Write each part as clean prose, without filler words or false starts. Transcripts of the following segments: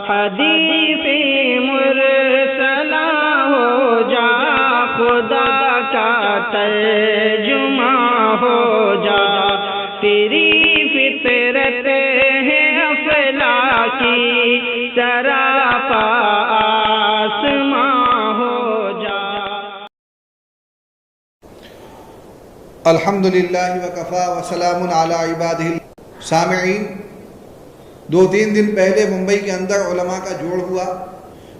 حدیث مرسلہ ہو جا، خدا کا ترجمہ ہو جا، تیری فطرت ہے افلاکی سراپا آسماں ہو جا۔ الحمدللہ وکفا وسلام علی عبادہ۔ سامعین، 2-3 دن پہلے ممبئی کے اندر علماء کا جوڑ ہوا،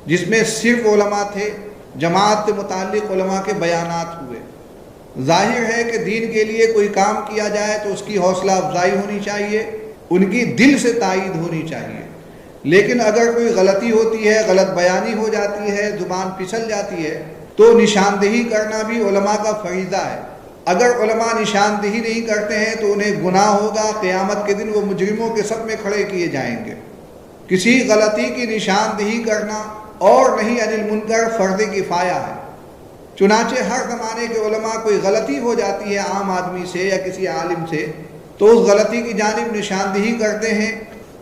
جس میں صرف علماء تھے، جماعت سے متعلق علماء کے بیانات ہوئے۔ ظاہر ہے کہ دین کے لیے کوئی کام کیا جائے تو اس کی حوصلہ افزائی ہونی چاہیے، ان کی دل سے تائید ہونی چاہیے، لیکن اگر کوئی غلطی ہوتی ہے، غلط بیانی ہو جاتی ہے، زبان پھسل جاتی ہے، تو نشاندہی کرنا بھی علماء کا فریضہ ہے۔ اگر علماء نشاندہی نہیں کرتے ہیں تو انہیں گناہ ہوگا، قیامت کے دن وہ مجرموں کے صف میں کھڑے کیے جائیں گے۔ کسی غلطی کی نشاندہی کرنا اور نہیں عن المنکر فرض کفایہ ہے۔ چنانچہ ہر زمانے کے علماء کوئی غلطی ہو جاتی ہے عام آدمی سے یا کسی عالم سے تو اس غلطی کی جانب نشاندہی کرتے ہیں،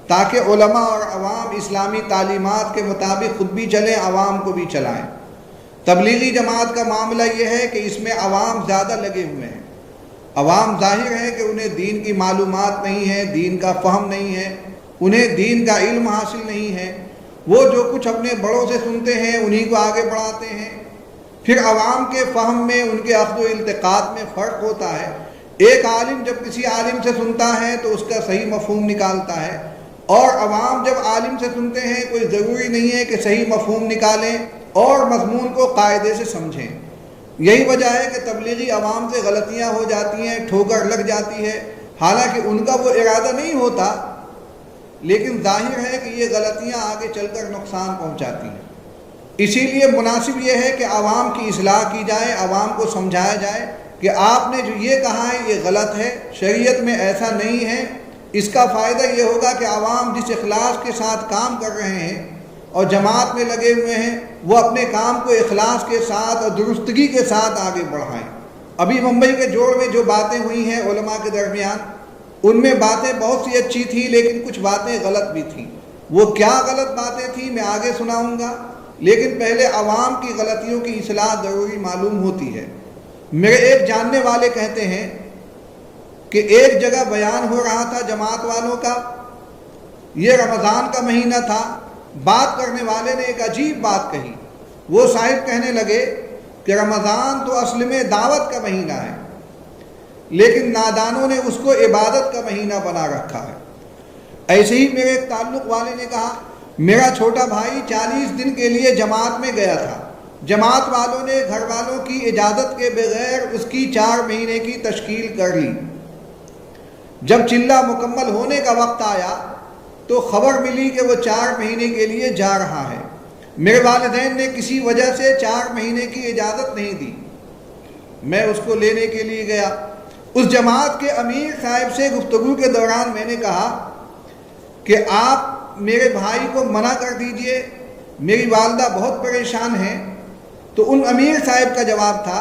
تاکہ علماء اور عوام اسلامی تعلیمات کے مطابق خود بھی چلیں، عوام کو بھی چلائیں۔ تبلیغی جماعت کا معاملہ یہ ہے کہ اس میں عوام زیادہ لگے ہوئے ہیں۔ عوام ظاہر ہے کہ انہیں دین کی معلومات نہیں ہے، دین کا فہم نہیں ہے، انہیں دین کا علم حاصل نہیں ہے۔ وہ جو کچھ اپنے بڑوں سے سنتے ہیں انہی کو آگے بڑھاتے ہیں۔ پھر عوام کے فہم میں، ان کے اخذ و التقاط میں فرق ہوتا ہے۔ ایک عالم جب کسی عالم سے سنتا ہے تو اس کا صحیح مفہوم نکالتا ہے، اور عوام جب عالم سے سنتے ہیں کوئی ضروری نہیں ہے کہ صحیح مفہوم نکالیں اور مضمون کو قاعدے سے سمجھیں۔ یہی وجہ ہے کہ تبلیغی عوام سے غلطیاں ہو جاتی ہیں، ٹھوکر لگ جاتی ہے، حالانکہ ان کا وہ ارادہ نہیں ہوتا، لیکن ظاہر ہے کہ یہ غلطیاں آگے چل کر نقصان پہنچاتی ہیں۔ اسی لیے مناسب یہ ہے کہ عوام کی اصلاح کی جائے، عوام کو سمجھایا جائے کہ آپ نے جو یہ کہا ہے یہ غلط ہے، شریعت میں ایسا نہیں ہے۔ اس کا فائدہ یہ ہوگا کہ عوام جس اخلاص کے ساتھ کام کر رہے ہیں اور جماعت میں لگے ہوئے ہیں، وہ اپنے کام کو اخلاص کے ساتھ اور درستگی کے ساتھ آگے بڑھائیں۔ ابھی ممبئی کے جوڑ میں جو باتیں ہوئی ہیں علماء کے درمیان، ان میں باتیں بہت سی اچھی تھیں، لیکن کچھ باتیں غلط بھی تھیں۔ وہ کیا غلط باتیں تھیں میں آگے سناؤں گا، لیکن پہلے عوام کی غلطیوں کی اصلاح ضروری معلوم ہوتی ہے۔ میرے ایک جاننے والے کہتے ہیں کہ ایک جگہ بیان ہو رہا تھا جماعت والوں کا، یہ رمضان کا مہینہ تھا، بات کرنے والے نے ایک عجیب بات کہی۔ وہ صاحب کہنے لگے کہ رمضان تو اصل میں دعوت کا مہینہ ہے، لیکن نادانوں نے اس کو عبادت کا مہینہ بنا رکھا ہے۔ ایسے ہی میرے ایک تعلق والے نے کہا، میرا چھوٹا بھائی 40 دن کے لیے جماعت میں گیا تھا، جماعت والوں نے گھر والوں کی اجازت کے بغیر اس کی 4 مہینے کی تشکیل کر لی۔ جب چلہ مکمل ہونے کا وقت آیا تو خبر ملی کہ وہ 4 مہینے کے لیے جا رہا ہے۔ میرے والدین نے کسی وجہ سے 4 مہینے کی اجازت نہیں دی۔ میں اس کو لینے کے لیے گیا۔ اس جماعت کے امیر صاحب سے گفتگو کے دوران میں نے کہا کہ آپ میرے بھائی کو منع کر دیجئے، میری والدہ بہت پریشان ہیں۔ تو ان امیر صاحب کا جواب تھا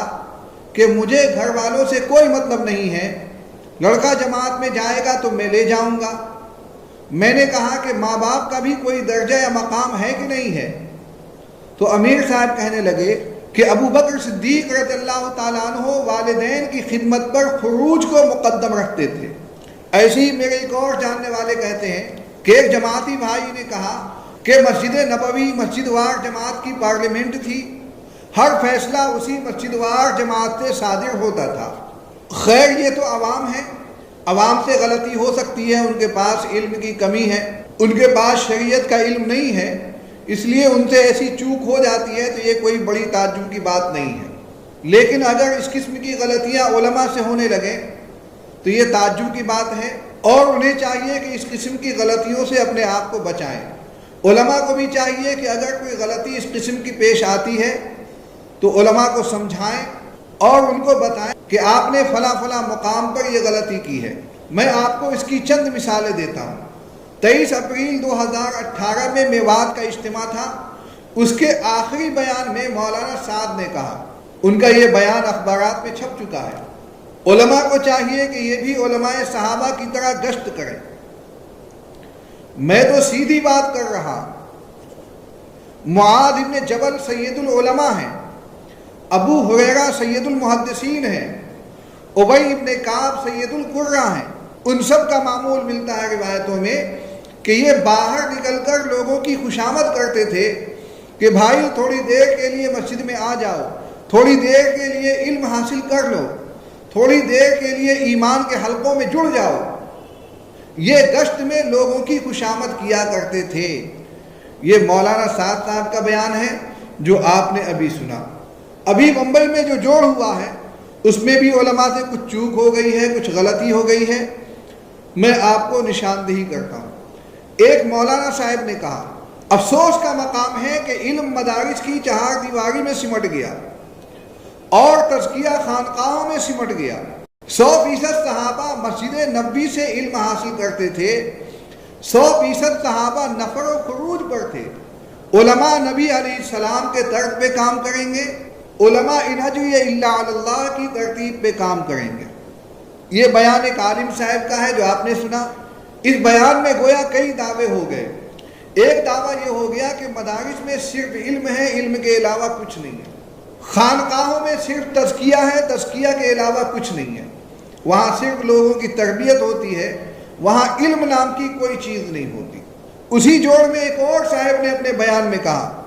کہ مجھے گھر والوں سے کوئی مطلب نہیں ہے، لڑکا جماعت میں جائے گا تو میں لے جاؤں گا۔ میں نے کہا کہ ماں باپ کا بھی کوئی درجہ یا مقام ہے کہ نہیں ہے؟ تو امیر صاحب کہنے لگے کہ ابو بکر صدیق رضی اللہ تعالیٰ عنہ والدین کی خدمت پر خروج کو مقدم رکھتے تھے۔ ایسے ہی میرے ایک اور جاننے والے کہتے ہیں کہ ایک جماعتی بھائی نے کہا کہ مسجد نبوی مسجد وار جماعت کی پارلیمنٹ تھی، ہر فیصلہ اسی مسجد وار جماعت سے صادر ہوتا تھا۔ خیر یہ تو عوام ہے، عوام سے غلطی ہو سکتی ہے، ان کے پاس علم کی کمی ہے، ان کے پاس شریعت کا علم نہیں ہے، اس لیے ان سے ایسی چوک ہو جاتی ہے تو یہ کوئی بڑی تعجب کی بات نہیں ہے۔ لیکن اگر اس قسم کی غلطیاں علماء سے ہونے لگیں تو یہ تعجب کی بات ہے، اور انہیں چاہیے کہ اس قسم کی غلطیوں سے اپنے آپ کو بچائیں۔ علماء کو بھی چاہیے کہ اگر کوئی غلطی اس قسم کی پیش آتی ہے تو علماء کو سمجھائیں اور ان کو بتائیں کہ آپ نے فلاں فلاں مقام پر یہ غلطی کی ہے۔ میں آپ کو اس کی چند مثالیں دیتا ہوں۔ 23 اپریل 2018 میں میوات کا اجتماع تھا، اس کے آخری بیان میں مولانا سعد نے کہا، ان کا یہ بیان اخبارات میں چھپ چکا ہے، علماء کو چاہیے کہ یہ بھی علماء صحابہ کی طرح گشت کریں۔ میں تو سیدھی بات کر رہا، معاذ ابن جبل سید العلماء ہیں، ابو ہریرہ سید المحدثین ہیں، ابی ابن کعب سید القرہ ہیں۔ ان سب کا معمول ملتا ہے روایتوں میں کہ یہ باہر نکل کر لوگوں کی خوشامد کرتے تھے کہ بھائی تھوڑی دیر کے لیے مسجد میں آ جاؤ، تھوڑی دیر کے لیے علم حاصل کر لو، تھوڑی دیر کے لیے ایمان کے حلقوں میں جڑ جاؤ۔ یہ گشت میں لوگوں کی خوشامد کیا کرتے تھے۔ یہ مولانا سعد صاحب کا بیان ہے جو آپ نے ابھی سنا۔ ابھی ممبئی میں جو جوڑ ہوا ہے اس میں بھی علماء سے کچھ چوک ہو گئی ہے، کچھ غلطی ہو گئی ہے، میں آپ کو نشاندہی کرتا ہوں۔ ایک مولانا صاحب نے کہا افسوس کا مقام ہے کہ علم مدارس کی چہار دیواری میں سمٹ گیا اور تزکیہ خانقاہوں میں سمٹ گیا۔ 100% صحابہ مسجد نبوی سے علم حاصل کرتے تھے، 100% صحابہ نفر و خروج پر تھے۔ علماء نبی علیہ السلام کے ترک پہ کام کریں گے، علماء ان اجری الا علی اللہ کی ترتیب پہ کام کریں گے۔ یہ بیان ایک عالم صاحب کا ہے جو آپ نے سنا۔ اس بیان میں گویا کئی دعوے ہو گئے۔ ایک دعویٰ یہ ہو گیا کہ مدارس میں صرف علم ہے، علم کے علاوہ کچھ نہیں ہے۔ خانقاہوں میں صرف تزکیہ ہے، تزکیہ کے علاوہ کچھ نہیں ہے۔ وہاں صرف لوگوں کی تربیت ہوتی ہے، وہاں علم نام کی کوئی چیز نہیں ہوتی۔ اسی جوڑ میں ایک اور صاحب نے اپنے بیان میں کہا،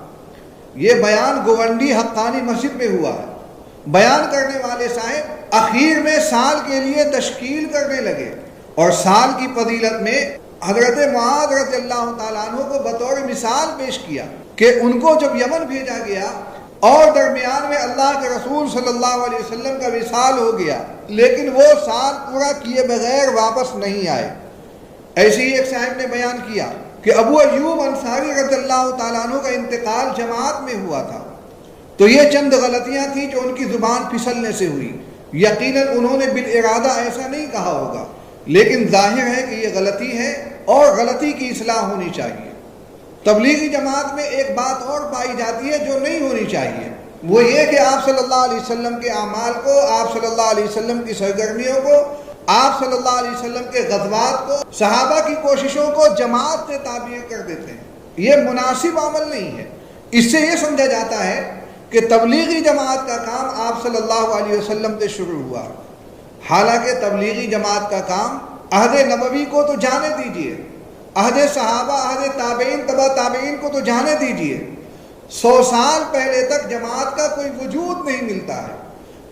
یہ بیان گونڈی حقانی مسجد میں ہوا ہے۔ بیان کرنے والے صاحب اخیر میں سال کے لیے تشکیل کرنے لگے اور سال کی فضیلت میں حضرت معاذ رضی اللہ تعالیٰ عنہ کو بطور مثال پیش کیا کہ ان کو جب یمن بھیجا گیا اور درمیان میں اللہ کے رسول صلی اللہ علیہ وسلم کا وصال ہو گیا، لیکن وہ سال پورا کیے بغیر واپس نہیں آئے۔ ایسے ہی ایک صاحب نے بیان کیا کہ ابو ایوب انصاری رضی اللہ تعالیٰ عنہ کا انتقال جماعت میں ہوا تھا، تو یہ چند غلطیاں تھیں جو ان کی زبان پھسلنے سے ہوئی۔ یقیناً انہوں نے بالارادہ ایسا نہیں کہا ہوگا، لیکن ظاہر ہے کہ یہ غلطی ہے اور غلطی کی اصلاح ہونی چاہیے۔ تبلیغی جماعت میں ایک بات اور پائی جاتی ہے جو نہیں ہونی چاہیے، وہ یہ کہ آپ صلی اللہ علیہ وسلم کے اعمال کو، آپ صلی اللہ علیہ وسلم کی سرگرمیوں کو، آپ صلی اللہ علیہ وسلم کے غزوات کو، صحابہ کی کوششوں کو جماعت سے تعبیر کر دیتے ہیں۔ یہ مناسب عمل نہیں ہے۔ اس سے یہ سمجھا جاتا ہے کہ تبلیغی جماعت کا کام آپ صلی اللہ علیہ وسلم سے شروع ہوا، حالانکہ تبلیغی جماعت کا کام عہد نبوی کو تو جانے دیجئے، عہد صحابہ، عہد تابعین، تبع تابعین کو تو جانے دیجئے، 100 سال پہلے تک جماعت کا کوئی وجود نہیں ملتا ہے۔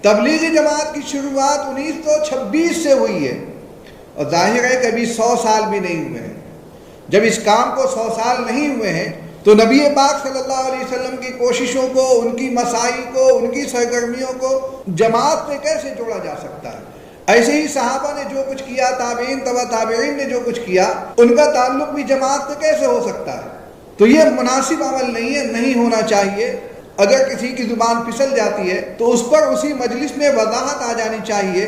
تبلیغی جماعت کی شروعات 1926 سے ہوئی ہے اور ظاہر ہے کہ ابھی 100 سال بھی نہیں ہوئے ہیں۔ جب اس کام کو 100 سال نہیں ہوئے ہیں تو نبی پاک صلی اللہ علیہ وسلم کی کوششوں کو، ان کی مساعی کو، ان کی سرگرمیوں کو جماعت سے کیسے جوڑا جا سکتا ہے؟ ایسے ہی صحابہ نے جو کچھ کیا، تابعین، تبع تابعین نے جو کچھ کیا، ان کا تعلق بھی جماعت سے کیسے ہو سکتا ہے؟ تو یہ مناسب عمل نہیں ہے، نہیں ہونا چاہیے۔ اگر کسی کی زبان پھسل جاتی ہے تو اس پر اسی مجلس میں وضاحت آ جانی چاہیے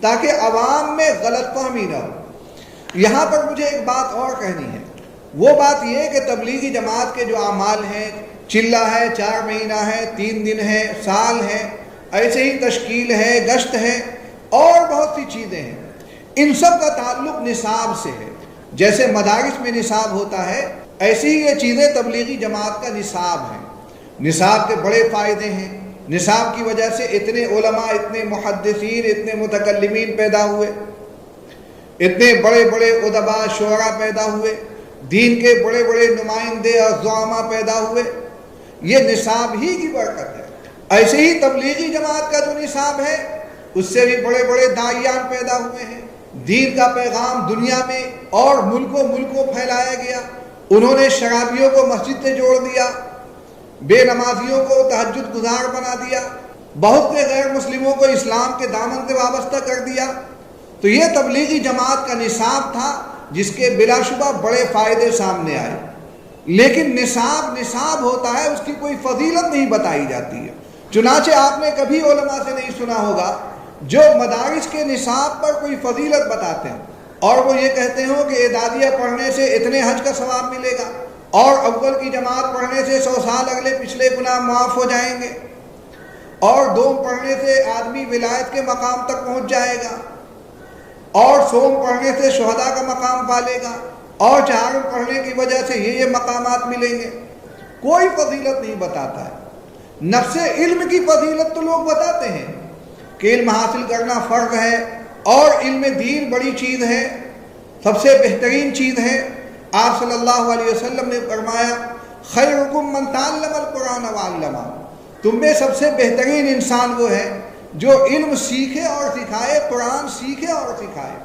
تاکہ عوام میں غلط فہمی نہ ہو۔ یہاں پر مجھے ایک بات اور کہنی ہے، وہ بات یہ کہ تبلیغی جماعت کے جو اعمال ہیں، چلہ ہے، 4 مہینہ ہے، 3 دن ہے، سال ہے، ایسے ہی تشکیل ہے، گشت ہے اور بہت سی چیزیں ہیں، ان سب کا تعلق نصاب سے ہے۔ جیسے مدارس میں نصاب ہوتا ہے، ایسی ہی یہ چیزیں تبلیغی جماعت کا نصاب ہے۔ نصاب کے بڑے فائدے ہیں۔ نصاب کی وجہ سے اتنے علماء، اتنے محدثین، اتنے متکلمین پیدا ہوئے، اتنے بڑے بڑے ادباء، شعراء پیدا ہوئے، دین کے بڑے بڑے نمائندے اور زعماء پیدا ہوئے۔ یہ نصاب ہی کی برکت ہے۔ ایسے ہی تبلیغی جماعت کا جو نصاب ہے، اس سے بھی بڑے بڑے داعیان پیدا ہوئے ہیں۔ دین کا پیغام دنیا میں اور ملکوں پھیلایا گیا۔ انہوں نے شرابیوں کو مسجد سے جوڑ دیا، بے نمازیوں کو تہجد گزار بنا دیا، بہت سے غیر مسلموں کو اسلام کے دامن سے وابستہ کر دیا۔ تو یہ تبلیغی جماعت کا نصاب تھا جس کے بلا شبہ بڑے فائدے سامنے آئے، لیکن نصاب ہوتا ہے، اس کی کوئی فضیلت نہیں بتائی جاتی ہے۔ چنانچہ آپ نے کبھی علماء سے نہیں سنا ہوگا جو مدارس کے نصاب پر کوئی فضیلت بتاتے ہیں اور وہ یہ کہتے ہوں کہ اعدادیہ پڑھنے سے اتنے حج کا ثواب ملے گا اور اول کی جماعت پڑھنے سے 100 سال اگلے پچھلے گناہ معاف ہو جائیں گے اور دوم پڑھنے سے آدمی ولایت کے مقام تک پہنچ جائے گا اور سوم پڑھنے سے شہداء کا مقام پالے گا اور چہارم پڑھنے کی وجہ سے یہ مقامات ملیں گے۔ کوئی فضیلت نہیں بتاتا ہے۔ نفس علم کی فضیلت تو لوگ بتاتے ہیں کہ علم حاصل کرنا فرض ہے اور علم دین بڑی چیز ہے، سب سے بہترین چیز ہے۔ آپ صلی اللہ علیہ وسلم نے فرمایا خیرکم من تعلم القرآن وعلمہ، تم میں سب سے بہترین انسان وہ ہے جو علم سیکھے اور سکھائے، قرآن سیکھے اور سکھائے۔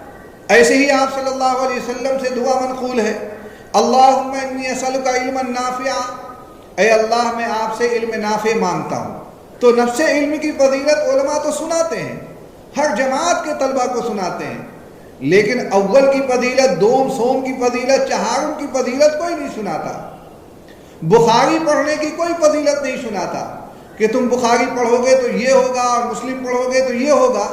ایسے ہی آپ صلی اللہ علیہ وسلم سے دعا منقول ہے اللہم انی اسألک علما نافعا، اے اللہ میں آپ سے علم نافع مانگتا ہوں۔ تو نفس علم کی فضیلت علماء تو سناتے ہیں، ہر جماعت کے طلبہ کو سناتے ہیں، لیکن اول کی فضیلت، دوم سوم کی فضیلت، چہارم کی فضیلت کوئی نہیں سناتا۔ بخاری پڑھنے کی کوئی فضیلت نہیں سناتا کہ تم بخاری پڑھو گے تو یہ ہوگا اور مسلم پڑھو گے تو یہ ہوگا۔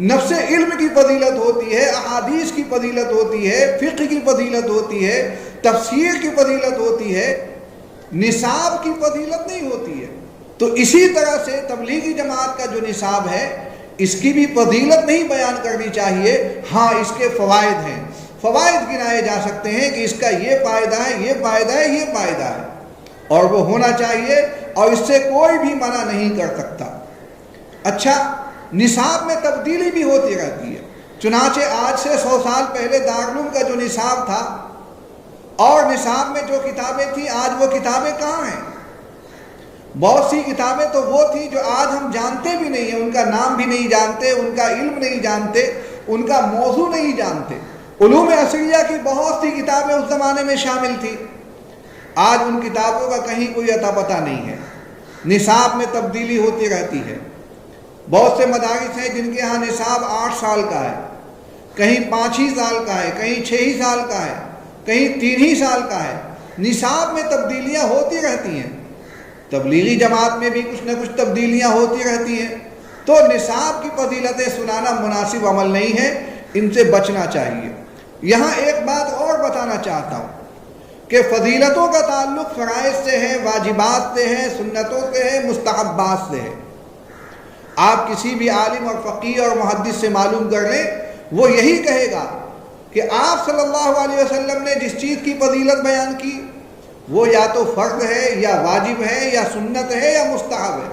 نفس علم کی فضیلت ہوتی ہے، احادیث کی فضیلت ہوتی ہے، فقہ کی فضیلت ہوتی ہے، تفسیر کی فضیلت ہوتی ہے، نصاب کی فضیلت نہیں ہوتی ہے۔ تو اسی طرح سے تبلیغی جماعت کا جو نصاب ہے اس کی بھی فضیلت نہیں بیان کرنی چاہیے، ہاں اس کے فوائد ہیں، فوائد گنائے جا سکتے ہیں کہ اس کا یہ فائدہ ہے، یہ فائدہ ہے، یہ فائدہ ہے، اور وہ ہونا چاہیے اور اس سے کوئی بھی منع نہیں کر سکتا۔ اچھا، نصاب میں تبدیلی بھی ہوتی رہتی ہے، چنانچہ آج سے 100 سال پہلے دارالعلوم کا جو نصاب تھا اور نصاب میں جو کتابیں تھیں آج وہ کتابیں کہاں ہیں؟ بہت سی کتابیں تو وہ تھیں جو آج ہم جانتے بھی نہیں ہیں، ان کا نام بھی نہیں جانتے، ان کا علم نہیں جانتے، ان کا موضوع نہیں جانتے۔ علوم عصریہ کی بہت سی کتابیں اس زمانے میں شامل تھی، آج ان کتابوں کا کہیں کوئی اتا پتہ نہیں ہے۔ نصاب میں تبدیلی ہوتی رہتی ہے، بہت سے مدارس ہیں جن کے ہاں نصاب 8 سال کا ہے، کہیں 5 ہی سال کا ہے، کہیں 6 ہی سال کا ہے، کہیں 3 ہی سال کا ہے۔ نصاب میں تبدیلیاں ہوتی رہتی ہیں، تبلیغی جماعت میں بھی کچھ نہ کچھ تبدیلیاں ہوتی رہتی ہیں۔ تو نصاب کی فضیلتیں سنانا مناسب عمل نہیں ہے، ان سے بچنا چاہیے۔ یہاں ایک بات اور بتانا چاہتا ہوں کہ فضیلتوں کا تعلق فرائض سے ہے، واجبات سے ہے، سنتوں سے ہے، مستحبات سے ہے۔ آپ کسی بھی عالم اور فقیہ اور محدث سے معلوم کر لیں، وہ یہی کہے گا کہ آپ صلی اللہ علیہ وسلم نے جس چیز کی فضیلت بیان کی وہ یا تو فرض ہے یا واجب ہے یا سنت ہے یا مستحب ہے۔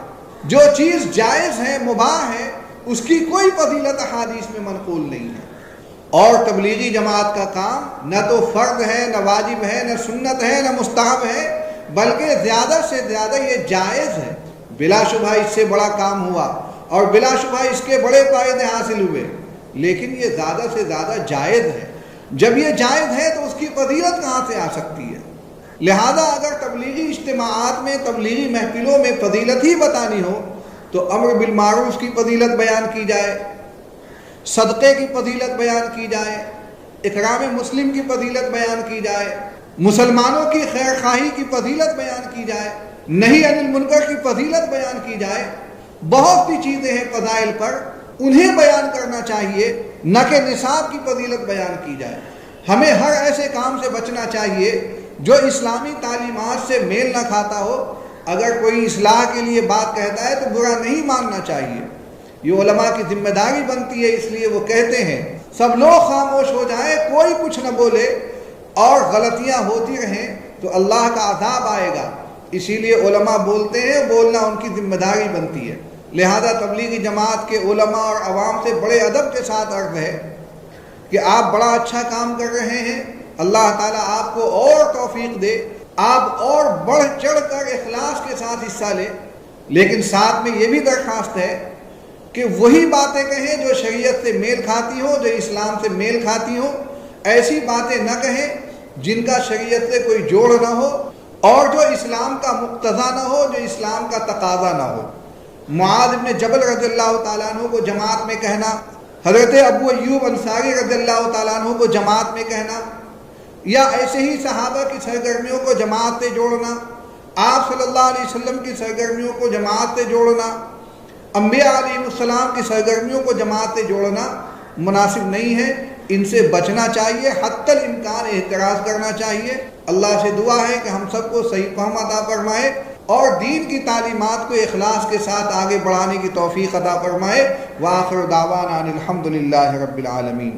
جو چیز جائز ہے، مباح ہے، اس کی کوئی فضیلت احادیث میں منقول نہیں ہے۔ اور تبلیغی جماعت کا کام نہ تو فرض ہے، نہ واجب ہے، نہ سنت ہے، نہ مستحب ہے، بلکہ زیادہ سے زیادہ یہ جائز ہے۔ بلا شبہ اس سے بڑا کام ہوا اور بلا شبہ اس کے بڑے فائدے حاصل ہوئے، لیکن یہ زیادہ سے زیادہ جائز ہے۔ جب یہ جائز ہے تو اس کی فضیلت کہاں سے آ سکتی ہے؟ لہذا اگر تبلیغی اجتماعات میں، تبلیغی محفلوں میں فضیلت ہی بتانی ہو تو امر بالمعروف کی فضیلت بیان کی جائے، صدقے کی فضیلت بیان کی جائے، اکرام مسلم کی فضیلت بیان کی جائے، مسلمانوں کی خیر خواہی کی فضیلت بیان کی جائے، نہی عن المنکر کی فضیلت بیان کی جائے۔ بہت سی چیزیں ہیں فضائل پر، انہیں بیان کرنا چاہیے، نہ کہ نصاب کی فضیلت بیان کی جائے۔ ہمیں ہر ایسے کام سے بچنا چاہیے جو اسلامی تعلیمات سے میل نہ کھاتا ہو۔ اگر کوئی اصلاح کے لیے بات کہتا ہے تو برا نہیں ماننا چاہیے، یہ علماء کی ذمہ داری بنتی ہے، اس لیے وہ کہتے ہیں سب لوگ خاموش ہو جائیں، کوئی کچھ نہ بولے اور غلطیاں ہوتی رہیں تو اللہ کا عذاب آئے گا۔ اسی لیے علماء بولتے ہیں، بولنا ان کی ذمہ داری بنتی ہے۔ لہذا تبلیغی جماعت کے علماء اور عوام سے بڑے ادب کے ساتھ عرض ہے کہ آپ بڑا اچھا کام کر رہے ہیں، اللہ تعالیٰ آپ کو اور توفیق دے، آپ اور بڑھ چڑھ کر اخلاص کے ساتھ حصہ لیں، لیکن ساتھ میں یہ بھی درخواست ہے کہ وہی باتیں کہیں جو شریعت سے میل کھاتی ہوں، جو اسلام سے میل کھاتی ہوں۔ ایسی باتیں نہ کہیں جن کا شریعت سے کوئی جوڑ نہ ہو اور جو اسلام کا مقتضا نہ ہو، جو اسلام کا تقاضا نہ ہو۔ معاذ بن جبل رضی اللہ تعالیٰ عنہ کو جماعت میں کہنا، حضرت ابو ایوب انصاری رضی اللہ تعالیٰ عنہ کو جماعت میں کہنا، یا ایسے ہی صحابہ کی سرگرمیوں کو جماعت سے جوڑنا، آپ صلی اللہ علیہ وسلم کی سرگرمیوں کو جماعت سے جوڑنا، انبیاء علیہ السلام کی سرگرمیوں کو جماعت سے جوڑنا مناسب نہیں ہے۔ ان سے بچنا چاہیے، حتی الامکان احتراز کرنا چاہیے۔ اللہ سے دعا ہے کہ ہم سب کو صحیح فہم عطا فرمائے اور دین کی تعلیمات کو اخلاص کے ساتھ آگے بڑھانے کی توفیق عطا فرمائے۔ وآخر دعوانا ان الحمد للہ رب العالمین۔